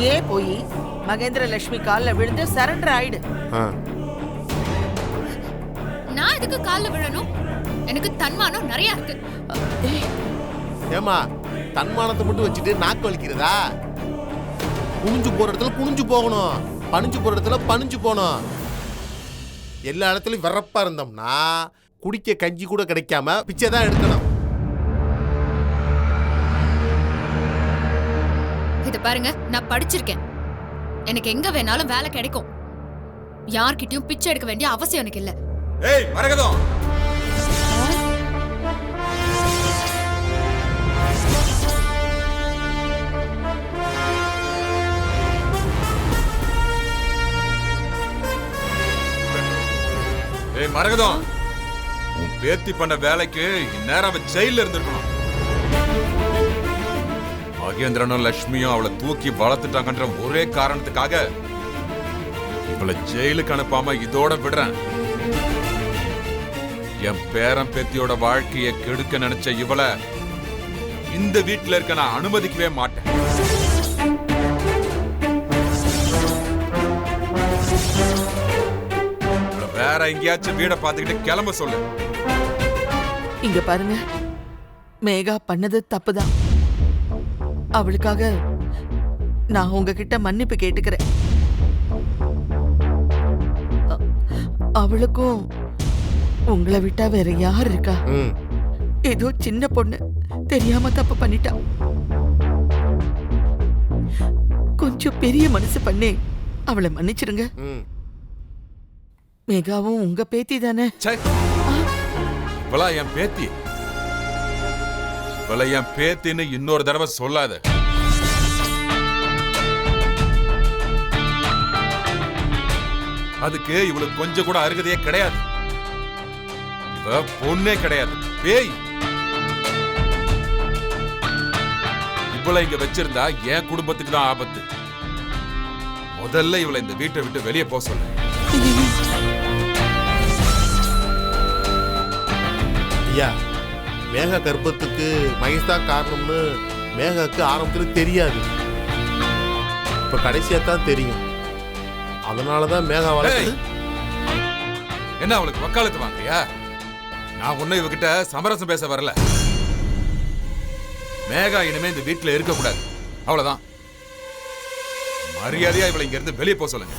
நீயே போய் மகேந்திர லட்சுமி கால்ல விழுந்து சரண்டர் ஆயிடு. நான் எதுக்கு கால்ல விழணும்? எனக்கு தன்மானம் நிறைய இருக்கு. ஏமா தன்மானத்தை மட்டும் வச்சுட்டு நாக்கு வலிக்கிறதா? குனிஞ்சு போற இடத்துல குனிஞ்சு போகணும், பணிஞ்சு போற இடத்துல பணிஞ்சு போகணும். எல்லா இடத்துலயும் வெறப்பா இருந்தோம்னா குடிக்க கஞ்சி கூட கிடைக்காம பிச்சை தான் எடுக்கணும். இத பாருங்க, நான் படிச்சிருக்கேன். எனக்கு எங்க வேணாலும் வேலை கிடைக்கும். யார்கிட்டயும் பிச்சை எடுக்க வேண்டிய அவசியம் எனக்கு இல்ல. ஏய் மரகதம், ஏய் மரகதம், உன் பேத்தி பண்ண வேலைக்கு இந்நேரம் அவ ஜெயில இருந்திருக்கணும். மகேந்திரனும் லட்சுமியும் அவளை தூக்கி வளர்த்துட்டாங்கன்ற ஒரே காரணத்துக்காக இவளை ஜெயிலுக்கு அனுப்பாம இதோட விடுறேன். என் பேரன் பேத்தியோட வாழ்க்கையை கெடுக்க நினைச்ச இவளை இந்த வீட்டுல இருக்க நான் அனுமதிக்கவே மாட்டேன். வேற எங்கேயாச்சும் வீட பாத்துக்கிட்டு கிளம்ப சொல்லு. இங்க பாருங்க, மேகா பண்ணது தப்புதான். அவளுக்காக நான் உங்ககிட்ட மன்னிப்பு கேட்டுக்கிறேன். அவளுக்கும் உங்களை விட்டா வேற யார் இருக்கா? ஏதோ சின்ன பொண்ணு தெரியாம தப்பு பண்ணிட்டா. கொஞ்சம் பெரிய மனசு பண்ணி அவளை மன்னிச்சிருங்க. மேகாவும் உங்க பேத்தி தானே? இவளா என் பேத்தி? இவளை என் பேத்தின்னு இன்னொரு தடவை சொல்லாத. அதுக்கு இவளுக்கு கொஞ்சம் கூட அருகதையே கிடையாது. இவ பொண்ணே கிடையாது, பேய். இவளை இங்க வச்சிருந்தா என் குடும்பத்துக்கு தான் ஆபத்து. முதல்ல இவளை இந்த வீட்டை விட்டு வெளியே போக சொல்லு. ஐயா, மேகா கர்ப்பத்துக்கு மகேஷ் தான் காரணம்னு மேகாக்கு ஆரம்பத்தில் தெரியாது. இப்ப கடைசியா தான் தெரியும். அதனாலதான் மேகா வளர்த்து. என்ன அவளுக்கு வக்காலத்து வாங்கறியா? நான் ஒன்னும் இவகிட்ட சமரசம் பேச வரல. மேகா இனிமே இந்த வீட்டுல இருக்க கூடாது, அவ்வளவுதான். மரியாதையா இவளை இங்க இருந்து வெளியே போக சொல்லுங்க.